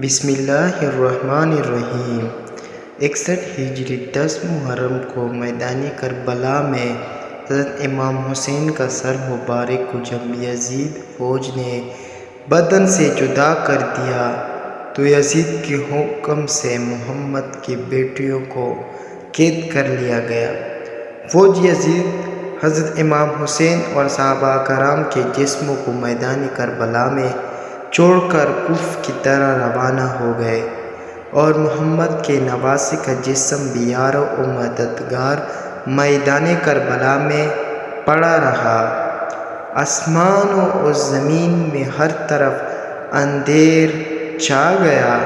بسم اللہ الرحمن الرحیم 61 ہجری 10 محرم کو میدان کربلا میں حضرت امام حسین کا سر مبارک کو جب یزید فوج نے بدن سے جدا کر دیا تو یزید کے حکم سے محمد کی بیٹیوں کو قید کر لیا گیا۔ فوج یزید حضرت امام حسین اور صحابہ کرام کے جسموں کو میدان کربلا میں چھوڑ کر کوفہ کی طرف روانہ ہو گئے اور محمد کے نواسے کا جسم بھی یار و مددگار میدان کربلا میں پڑا رہا۔ آسمان و زمین میں ہر طرف اندھیر چھا گیا۔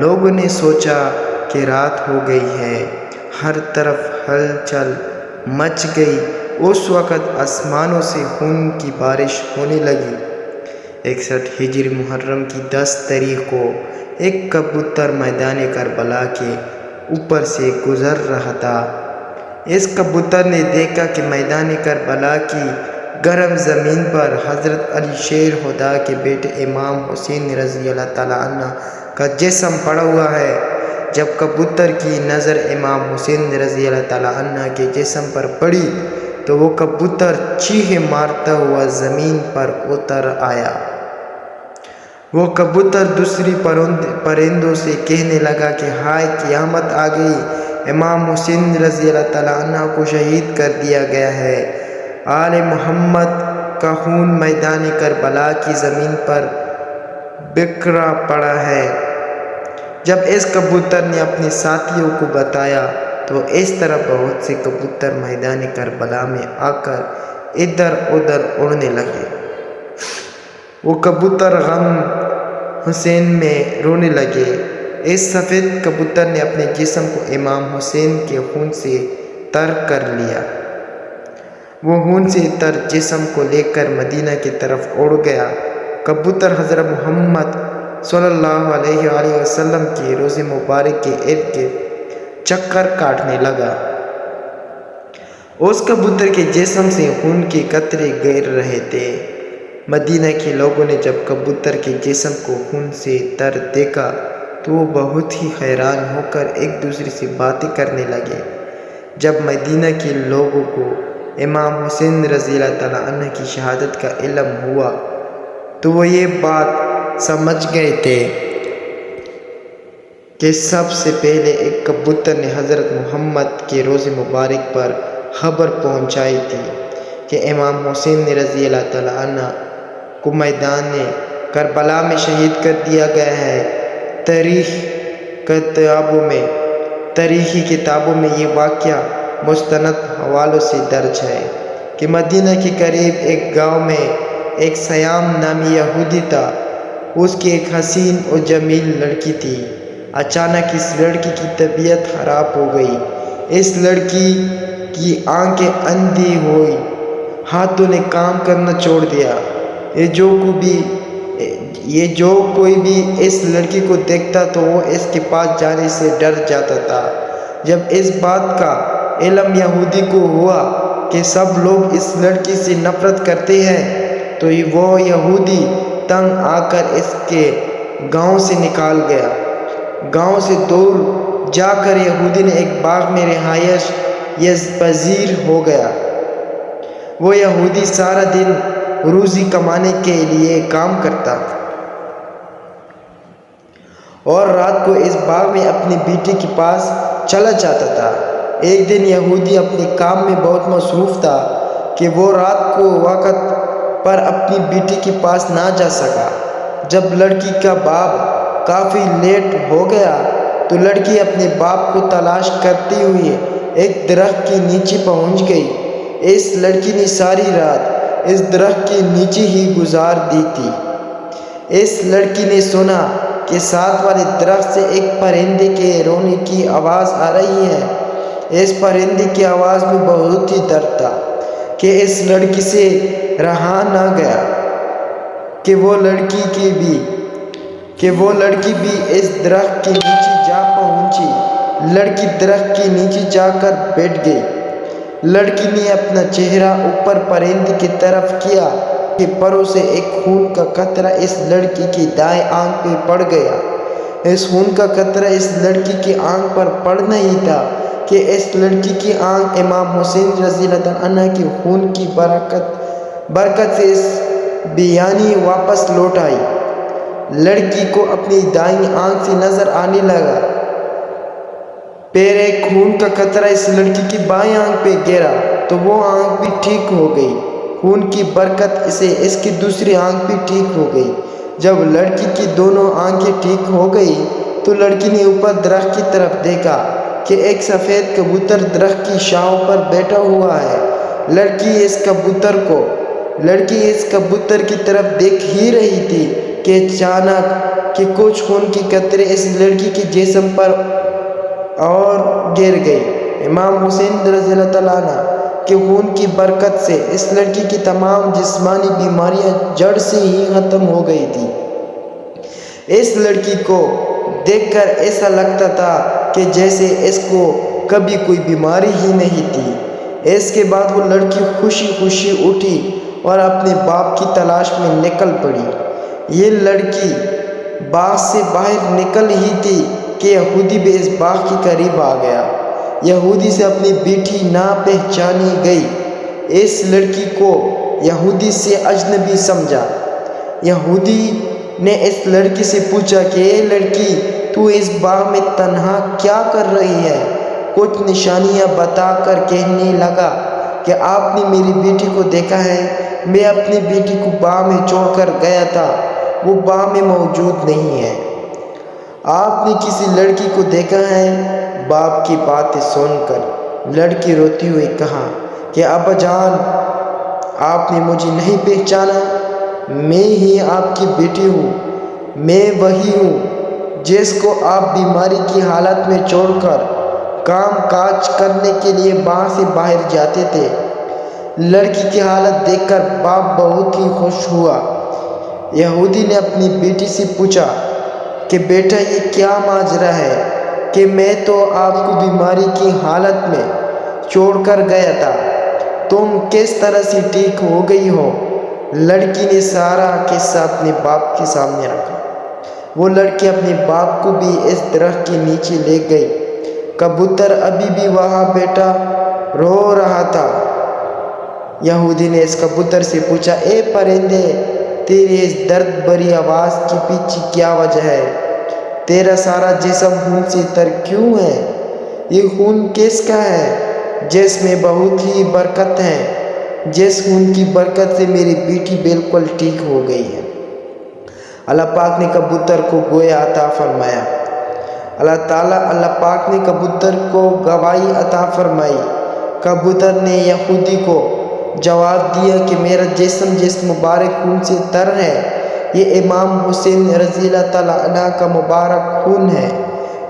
لوگوں نے سوچا کہ رات ہو گئی ہے، ہر طرف ہلچل مچ گئی۔ اس وقت آسمانوں سے خون کی بارش ہونے لگی۔ 61 ہجری محرم کی 10 تاریخ کو ایک کبوتر میدان کربلا کے اوپر سے گزر رہا تھا۔ اس کبوتر نے دیکھا کہ میدان کربلا کی گرم زمین پر حضرت علی شیر خدا کے بیٹے امام حسین رضی اللہ تعالیٰ عنہ کا جسم پڑا ہوا ہے۔ جب کبوتر کی نظر امام حسین رضی اللہ تعالیٰ عنہ کے جسم پر پڑی تو وہ کبوتر چیخیں مارتا ہوا زمین پر اتر آیا۔ وہ کبوتر دوسری پرندوں سے کہنے لگا کہ ہائے قیامت آ گئی، امام حسین رضی اللہ تعالیٰ عنہ کو شہید کر دیا گیا ہے۔ آل محمد کا خون میدان کربلا کی زمین پر بکھرا پڑا ہے۔ جب اس کبوتر نے اپنے ساتھیوں کو بتایا تو اس طرح بہت سے کبوتر میدان کربلا میں آ کر ادھر ادھر اڑنے لگے۔ وہ کبوتر غم حسین میں رونے لگے۔ اس سفید کبوتر نے اپنے جسم کو امام حسین کے خون سے تر کر لیا۔ وہ خون سے تر جسم کو لے کر مدینہ کی طرف اڑ گیا۔ کبوتر حضرت محمد صلی اللہ علیہ وآلہ وسلم کی روضہ مبارک کے ارد گرد چکر کاٹنے لگا۔ اس کبوتر کے جسم سے خون کے قطرے گر رہے تھے۔ مدینہ کے لوگوں نے جب کبوتر کے جسم کو خون سے تر دیکھا تو وہ بہت ہی حیران ہو کر ایک دوسرے سے باتیں کرنے لگے۔ جب مدینہ کے لوگوں کو امام حسین رضی اللہ تعالیٰ عنہ کی شہادت کا علم ہوا تو وہ یہ بات سمجھ گئے تھے کہ سب سے پہلے ایک کبوتر نے حضرت محمد کے روضہ مبارک پر خبر پہنچائی تھی کہ امام حسین رضی اللہ تعالیٰ عنہ کو میدان کربلا میں شہید کر دیا گیا ہے۔ تاریخی کتابوں میں یہ واقعہ مستند حوالوں سے درج ہے کہ مدینہ کے قریب ایک گاؤں میں ایک سیام نامی یہودی تھا۔ اس کی ایک حسین اور جمیل لڑکی تھی۔ اچانک اس لڑکی کی طبیعت خراب ہو گئی۔ اس لڑکی کی آنکھیں اندھی ہوئی، ہاتھوں نے کام کرنا چھوڑ دیا۔ یہ جو کوئی بھی اس لڑکی کو دیکھتا تو وہ اس کے پاس جانے سے ڈر جاتا تھا۔ جب اس بات کا علم یہودی کو ہوا کہ سب لوگ اس لڑکی سے نفرت کرتے ہیں تو وہ یہودی تنگ آ کر اس کے گاؤں سے نکال گیا۔ گاؤں سے دور جا کر یہودی نے ایک باغ میں رہائش پذیر ہو گیا۔ وہ یہودی سارا دن روزی کمانے کے لیے کام کرتا اور رات کو اس باغ میں اپنی بیٹی کے پاس چلا جاتا تھا۔ ایک دن یہودی اپنے کام میں بہت مصروف تھا کہ وہ رات کو وقت پر اپنی بیٹی کے پاس نہ جا سکا۔ جب لڑکی کا باپ کافی لیٹ ہو گیا تو لڑکی اپنے باپ کو تلاش کرتے ہوئے ایک درخت کے نیچے پہنچ گئی۔ اس لڑکی نے ساری رات اس درخت کے نیچے ہی گزار دی تھی۔ اس لڑکی نے سنا کہ ساتھ والے درخت سے ایک پرندے کے رونے کی آواز آ رہی ہے۔ اس پرندے کی آواز میں بہت ہی درد تھا کہ اس لڑکی سے رہا نہ گیا کہ وہ لڑکی بھی اس درخت کے نیچے جا پہنچی۔ لڑکی درخت کے نیچے جا کر بیٹھ گئی۔ لڑکی نے اپنا چہرہ اوپر پرندے کی طرف کیا کہ پروں سے ایک خون کا قطرہ اس لڑکی کی دائیں آنکھ پہ پڑ گیا۔ اس خون کا قطرہ اس لڑکی کی آنکھ پر پڑنا ہی تھا کہ اس لڑکی کی آنکھ امام حسین رضی اللہ عنہ کی خون کی برکت سے اس بیانی واپس لوٹ آئی۔ لڑکی کو اپنی دائیں آنکھ سے نظر آنے لگا، پھر ایک خون کا قطرہ اس لڑکی کی بائیں آنکھ پہ گرا تو وہ آنکھ بھی ٹھیک ہو گئی۔ خون کی برکت سے اس کی دوسری آنکھ بھی ٹھیک ہو گئی۔ جب لڑکی کی دونوں آنکھیں ٹھیک ہو گئی تو لڑکی نے اوپر درخت کی طرف دیکھا کہ ایک سفید کبوتر درخت کی شاخوں پر بیٹھا ہوا ہے۔ لڑکی اس کبوتر کی طرف دیکھ ہی رہی تھی کہ اچانک کہ کچھ خون کی قطرے اس لڑکی کے جسم پر اور گر گئی۔ امام حسین رضی اللہ عنہ کے خون کی برکت سے اس لڑکی کی تمام جسمانی بیماریاں جڑ سے ہی ختم ہو گئی تھی۔ اس لڑکی کو دیکھ کر ایسا لگتا تھا کہ جیسے اس کو کبھی کوئی بیماری ہی نہیں تھی۔ اس کے بعد وہ لڑکی خوشی خوشی اٹھی اور اپنے باپ کی تلاش میں نکل پڑی۔ یہ لڑکی باغ سے باہر نکل ہی تھی کہ یہودی بھی اس باغ کے قریب آ گیا۔ یہودی سے اپنی بیٹی نہ پہچانی گئی۔ اس لڑکی کو یہودی سے اجنبی سمجھا۔ یہودی نے اس لڑکی سے پوچھا کہ اے لڑکی، تو اس باغ میں تنہا کیا کر رہی ہے؟ کچھ نشانیاں بتا کر کہنے لگا کہ آپ نے میری بیٹی کو دیکھا ہے؟ میں اپنی بیٹی کو باغ میں چھوڑ کر گیا تھا، وہ باغ میں موجود نہیں ہے۔ آپ نے کسی لڑکی کو دیکھا ہے؟ باپ کی باتیں سن کر لڑکی روتی ہوئی کہا کہ ابا جان، آپ نے مجھے نہیں پہچانا؟ میں ہی آپ کی بیٹی ہوں۔ میں وہی ہوں جس کو آپ بیماری کی حالت میں چھوڑ کر کام کاج کرنے کے لیے باغ سے باہر جاتے تھے۔ لڑکی کی حالت دیکھ کر باپ بہت ہی خوش ہوا۔ یہودی نے اپنی بیٹی سے پوچھا کہ بیٹا، یہ کیا ماجرا ہے کہ میں تو آپ کو بیماری کی حالت میں چھوڑ کر گیا تھا، تم کس طرح سے ٹھیک ہو گئی ہو؟ لڑکی نے سارا قصہ اپنے باپ کے سامنے رکھا۔ وہ لڑکی اپنے باپ کو بھی اس درخت کے نیچے لے گئی۔ کبوتر ابھی بھی وہاں بیٹھا رو رہا تھا۔ یہودی نے اس کبوتر سے پوچھا، اے پرندے، تیری اس درد بھری آواز کے پیچھے کیا وجہ ہے؟ تیرا سارا جسم خون سے تر کیوں ہے؟ یہ خون کس کا ہے جس میں بہت ہی برکت ہے؟ جس خون کی برکت سے میری بیٹی بالکل ٹھیک ہو گئی ہے۔ اللہ پاک نے کبوتر کو گویا عطا فرمایا۔ اللہ پاک نے کبوتر کو گواہی عطا فرمائی۔ کبوتر نے یہودی کو جواب دیا کہ میرا جسم جس مبارک خون سے تر ہے، یہ امام حسین رضی اللہ عنہ کا مبارک خون ہے۔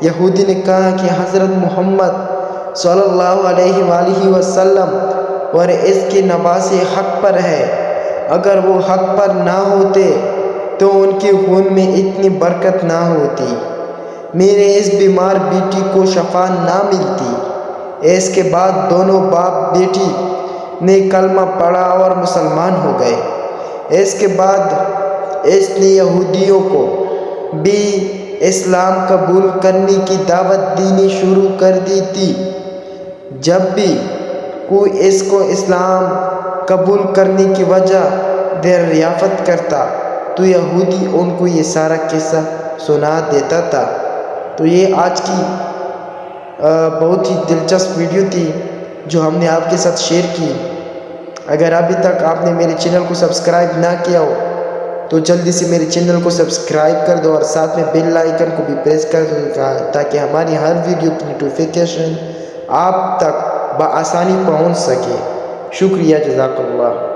یہودی نے کہا کہ حضرت محمد صلی اللہ علیہ وآلہ وسلم اور اس کے نواسے حق پر ہے، اگر وہ حق پر نہ ہوتے تو ان کے خون میں اتنی برکت نہ ہوتی، میرے اس بیمار بیٹی کو شفا نہ ملتی۔ اس کے بعد دونوں باپ بیٹی نے کلمہ پڑھا اور مسلمان ہو گئے۔ اس کے بعد اس نے یہودیوں کو بھی اسلام قبول کرنے کی دعوت دینی شروع کر دی تھی۔ جب بھی کوئی اس کو اسلام قبول کرنے کی وجہ دریافت کرتا تو یہودی ان کو یہ سارا قصہ سنا دیتا تھا۔ تو یہ آج کی بہت ہی دلچسپ ویڈیو تھی جو ہم نے آپ کے ساتھ شیئر کی۔ اگر ابھی تک آپ نے میرے چینل کو سبسکرائب نہ کیا ہو تو جلدی سے میرے چینل کو سبسکرائب کر دو اور ساتھ میں بیل آئیکن کو بھی پریس کر دو تاکہ ہماری ہر ویڈیو کی نوٹیفیکیشن آپ تک بآسانی پہنچ سکے۔ شکریہ، جزاک اللہ۔